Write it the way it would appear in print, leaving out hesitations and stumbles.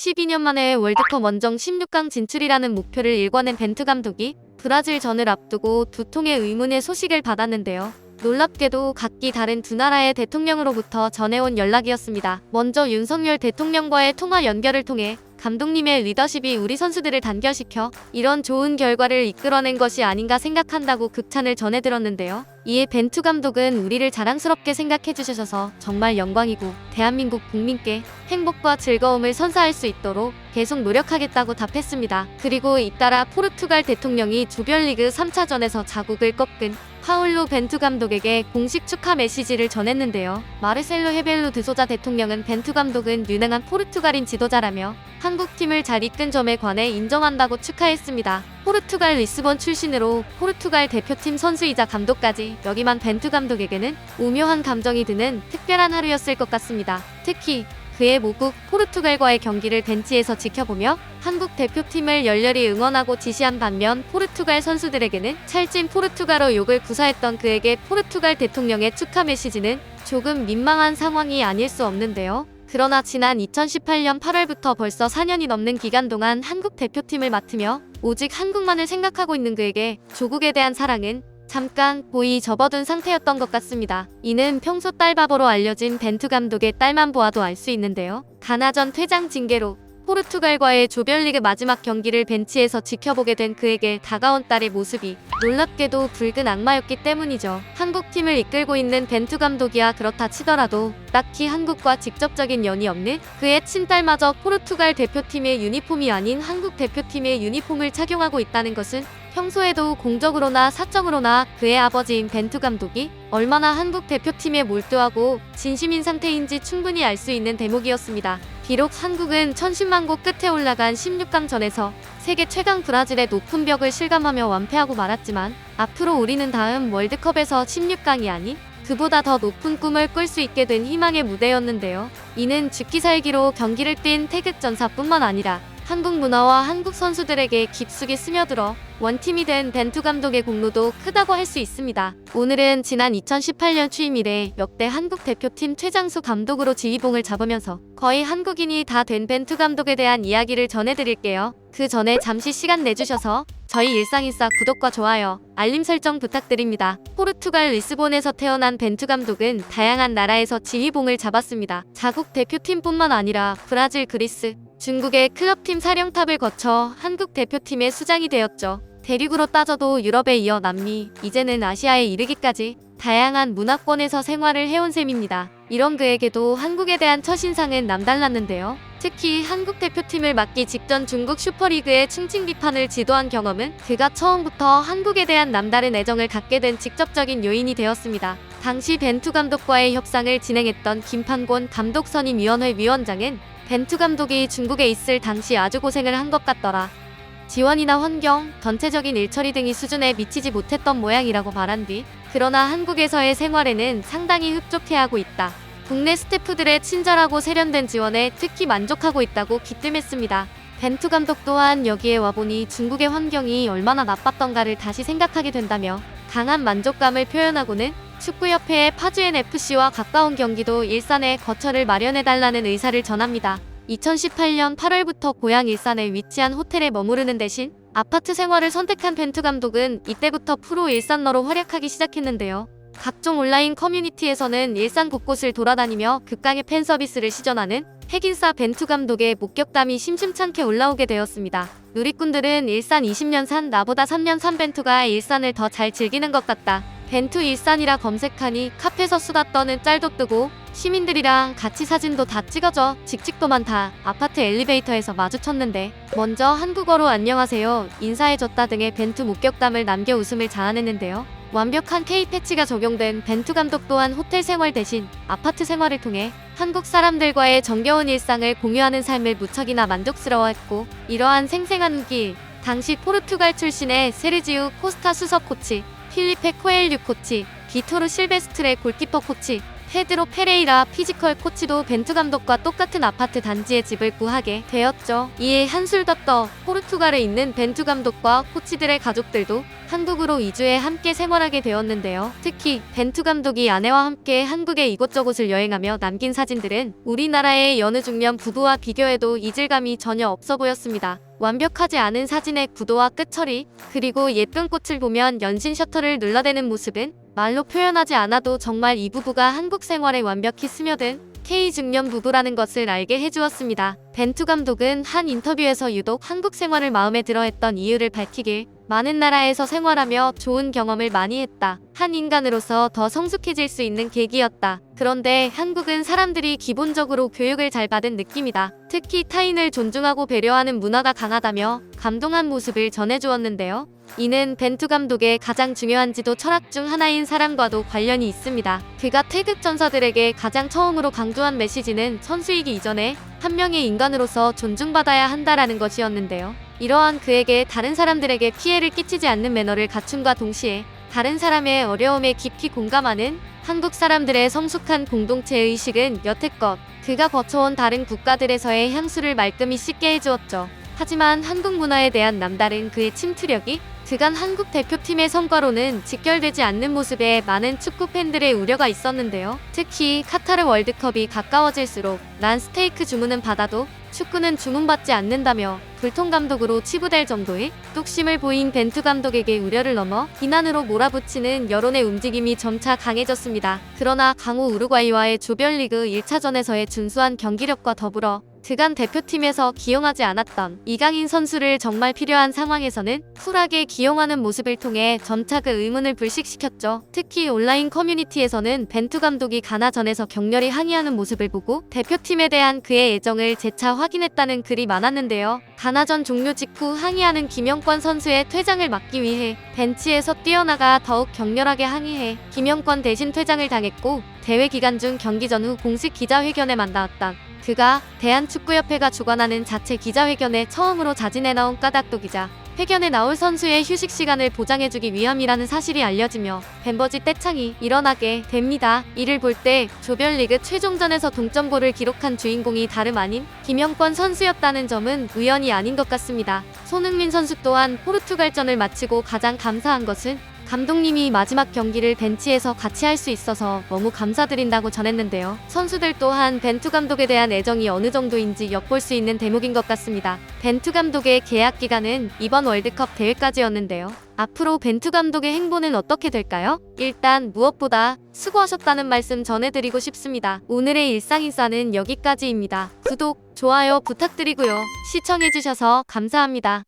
12년 만에 월드컵 원정 16강 진출이라는 목표를 일궈낸 벤투 감독이 브라질전을 앞두고 두 통의 의문의 소식을 받았는데요. 놀랍게도 각기 다른 두 나라의 대통령으로부터 전해온 연락이었습니다. 먼저 윤석열 대통령과의 통화 연결을 통해 감독님의 리더십이 우리 선수들을 단결시켜 이런 좋은 결과를 이끌어낸 것이 아닌가 생각한다고 극찬을 전해들었는데요. 이에 벤투 감독은 우리를 자랑스럽게 생각해 주셔서 정말 영광이고 대한민국 국민께 행복과 즐거움을 선사할 수 있도록 계속 노력하겠다고 답했습니다. 그리고 잇따라 포르투갈 대통령이 조별리그 3차전에서 자국을 꺾은 파울로 벤투 감독에게 공식 축하 메시지를 전했는데요. 마르셀로 헤벨로 드소자 대통령은 벤투 감독은 유능한 포르투갈인 지도자라며 한국팀을 잘 이끈 점에 관해 인정한다고 축하했습니다. 포르투갈 리스본 출신으로 포르투갈 대표팀 선수이자 감독까지 여기만 벤투 감독에게는 오묘한 감정이 드는 특별한 하루였을 것 같습니다. 특히 그의 모국 포르투갈과의 경기를 벤치에서 지켜보며 한국 대표팀을 열렬히 응원하고 지시한 반면 포르투갈 선수들에게는 찰진 포르투갈어 욕을 구사했던 그에게 포르투갈 대통령의 축하 메시지는 조금 민망한 상황이 아닐 수 없는데요. 그러나 지난 2018년 8월부터 벌써 4년이 넘는 기간 동안 한국 대표팀을 맡으며 오직 한국만을 생각하고 있는 그에게 조국에 대한 사랑은 잠깐 고이 접어든 상태였던 것 같습니다. 이는 평소 딸바보로 알려진 벤투 감독의 딸만 보아도 알 수 있는데요. 가나전 퇴장 징계로 포르투갈과의 조별리그 마지막 경기를 벤치에서 지켜보게 된 그에게 다가온 딸의 모습이 놀랍게도 붉은 악마였기 때문이죠. 한국팀을 이끌고 있는 벤투 감독이야 그렇다 치더라도 딱히 한국과 직접적인 연이 없는 그의 친딸마저 포르투갈 대표팀의 유니폼이 아닌 한국 대표팀의 유니폼을 착용하고 있다는 것은 평소에도 공적으로나 사적으로나 그의 아버지인 벤투 감독이 얼마나 한국 대표팀에 몰두하고 진심인 상태인지 충분히 알 수 있는 대목이었습니다. 비록 한국은 천신만고 끝에 올라간 16강전에서 세계 최강 브라질의 높은 벽을 실감하며 완패하고 말았지만 앞으로 우리는 다음 월드컵에서 16강이 아닌 그보다 더 높은 꿈을 꿀 수 있게 된 희망의 무대였는데요. 이는 죽기 살기로 경기를 뛴 태극전사뿐만 아니라 한국 문화와 한국 선수들에게 깊숙이 스며들어 원팀이 된 벤투 감독의 공로도 크다고 할 수 있습니다. 오늘은 지난 2018년 취임 이래 역대 한국 대표팀 최장수 감독으로 지휘봉을 잡으면서 거의 한국인이 다 된 벤투 감독에 대한 이야기를 전해드릴게요. 그 전에 잠시 시간 내주셔서 저희 일상인싸 구독과 좋아요, 알림 설정 부탁드립니다. 포르투갈 리스본에서 태어난 벤투 감독은 다양한 나라에서 지휘봉을 잡았습니다. 자국 대표팀뿐만 아니라 브라질, 그리스, 중국의 클럽팀 사령탑을 거쳐 한국 대표팀의 수장이 되었죠. 대륙으로 따져도 유럽에 이어 남미, 이제는 아시아에 이르기까지 다양한 문화권에서 생활을 해온 셈입니다. 이런 그에게도 한국에 대한 첫인상은 남달랐는데요. 특히 한국 대표팀을 맡기 직전 중국 슈퍼리그의 충칭 비판을 지도한 경험은 그가 처음부터 한국에 대한 남다른 애정을 갖게 된 직접적인 요인이 되었습니다. 당시 벤투 감독과의 협상을 진행했던 김판곤 감독선임위원회 위원장은 벤투 감독이 중국에 있을 당시 아주 고생을 한 것 같더라. 지원이나 환경, 전체적인 일처리 등이 수준에 미치지 못했던 모양이라고 말한 뒤 그러나 한국에서의 생활에는 상당히 흡족해하고 있다. 국내 스태프들의 친절하고 세련된 지원에 특히 만족하고 있다고 기뜸했습니다. 벤투 감독 또한 여기에 와보니 중국의 환경이 얼마나 나빴던가를 다시 생각하게 된다며 강한 만족감을 표현하고는 축구협회의 파주엔 FC와 가까운 경기도 일산에 거처를 마련해달라는 의사를 전합니다. 2018년 8월부터 고향 일산에 위치한 호텔에 머무르는 대신 아파트 생활을 선택한 벤투 감독은 이때부터 프로 일산러로 활약하기 시작했는데요. 각종 온라인 커뮤니티에서는 일산 곳곳을 돌아다니며 극강의 팬 서비스를 시전하는 핵인싸 벤투 감독의 목격담이 심심찮게 올라오게 되었습니다. 누리꾼들은 일산 20년 산 나보다 3년 산 벤투가 일산을 더 잘 즐기는 것 같다. 벤투 일산이라 검색하니 카페에서 수다 떠는 짤도 뜨고 시민들이랑 같이 사진도 다 찍어줘. 직직도 많다. 아파트 엘리베이터에서 마주쳤는데 먼저 한국어로 안녕하세요, 인사해줬다 등의 벤투 목격담을 남겨 웃음을 자아냈는데요. 완벽한 K-패치가 적용된 벤투 감독 또한 호텔 생활 대신 아파트 생활을 통해 한국 사람들과의 정겨운 일상을 공유하는 삶을 무척이나 만족스러워했고 이러한 생생한 후기 당시 포르투갈 출신의 세르지우 코스타 수석 코치, 필리페 코엘류 코치, 비토르 실베스트레 골키퍼 코치, 페드로 페레이라 피지컬 코치도 벤투 감독과 똑같은 아파트 단지에 집을 구하게 되었죠. 이에 한술 더 떠 포르투갈에 있는 벤투 감독과 코치들의 가족들도 한국으로 이주해 함께 생활하게 되었는데요. 특히 벤투 감독이 아내와 함께 한국의 이곳저곳을 여행하며 남긴 사진들은 우리나라의 여느 중년 부부와 비교해도 이질감이 전혀 없어 보였습니다. 완벽하지 않은 사진의 구도와 끝처리, 그리고 예쁜 꽃을 보면 연신 셔터를 눌러대는 모습은 말로 표현하지 않아도 정말 이 부부가 한국 생활에 완벽히 스며든 K중년 부부라는 것을 알게 해주었습니다. 벤투 감독은 한 인터뷰에서 유독 한국 생활을 마음에 들어 했던 이유를 밝히길, 많은 나라에서 생활하며 좋은 경험을 많이 했다. 한 인간으로서 더 성숙해질 수 있는 계기였다. 그런데 한국은 사람들이 기본적으로 교육을 잘 받은 느낌이다. 특히 타인을 존중하고 배려하는 문화가 강하다며 감동한 모습을 전해주었는데요. 이는 벤투 감독의 가장 중요한 지도 철학 중 하나인 사랑과도 관련이 있습니다. 그가 태극 전사들에게 가장 처음으로 강조한 메시지는 선수이기 이전에 한 명의 인간으로서 존중받아야 한다라는 것이었는데요. 이러한 그에게 다른 사람들에게 피해를 끼치지 않는 매너를 갖춤과 동시에 다른 사람의 어려움에 깊이 공감하는 한국 사람들의 성숙한 공동체 의식은 여태껏 그가 거쳐온 다른 국가들에서의 향수를 말끔히 씻게 해주었죠. 하지만 한국 문화에 대한 남다른 그의 침투력이 그간 한국 대표팀의 성과로는 직결되지 않는 모습에 많은 축구 팬들의 우려가 있었는데요. 특히 카타르 월드컵이 가까워질수록 난 스테이크 주문은 받아도 축구는 주문받지 않는다며 불통 감독으로 치부될 정도의 뚝심을 보인 벤투 감독에게 우려를 넘어 비난으로 몰아붙이는 여론의 움직임이 점차 강해졌습니다. 그러나 강호 우루과이와의 조별리그 1차전에서의 준수한 경기력과 더불어 그간 대표팀에서 기용하지 않았던 이강인 선수를 정말 필요한 상황에서는 쿨하게 기용하는 모습을 통해 점차 그 의문을 불식시켰죠. 특히 온라인 커뮤니티에서는 벤투 감독이 가나전에서 격렬히 항의하는 모습을 보고 대표팀에 대한 그의 애정을 재차 확인했다는 글이 많았는데요. 가나전 종료 직후 항의하는 김영권 선수의 퇴장을 막기 위해 벤치에서 뛰어나가 더욱 격렬하게 항의해 김영권 대신 퇴장을 당했고, 대회 기간 중 경기 전후 공식 기자회견에만 나왔던 그가 대한축구협회가 주관하는 자체 기자회견에 처음으로 자진해 나온 까닭도 기자 회견에 나올 선수의 휴식 시간을 보장해주기 위함이라는 사실이 알려지며 벤버지 떼창이 일어나게 됩니다. 이를 볼 때 조별리그 최종전에서 동점골을 기록한 주인공이 다름 아닌 김영권 선수였다는 점은 우연이 아닌 것 같습니다. 손흥민 선수 또한 포르투갈전을 마치고 가장 감사한 것은 감독님이 마지막 경기를 벤치에서 같이 할 수 있어서 너무 감사드린다고 전했는데요. 선수들 또한 벤투 감독에 대한 애정이 어느 정도인지 엿볼 수 있는 대목인 것 같습니다. 벤투 감독의 계약 기간은 이번 월드컵 대회까지였는데요. 앞으로 벤투 감독의 행보는 어떻게 될까요? 일단 무엇보다 수고하셨다는 말씀 전해드리고 싶습니다. 오늘의 일상인싸는 여기까지입니다. 구독, 좋아요 부탁드리고요. 시청해주셔서 감사합니다.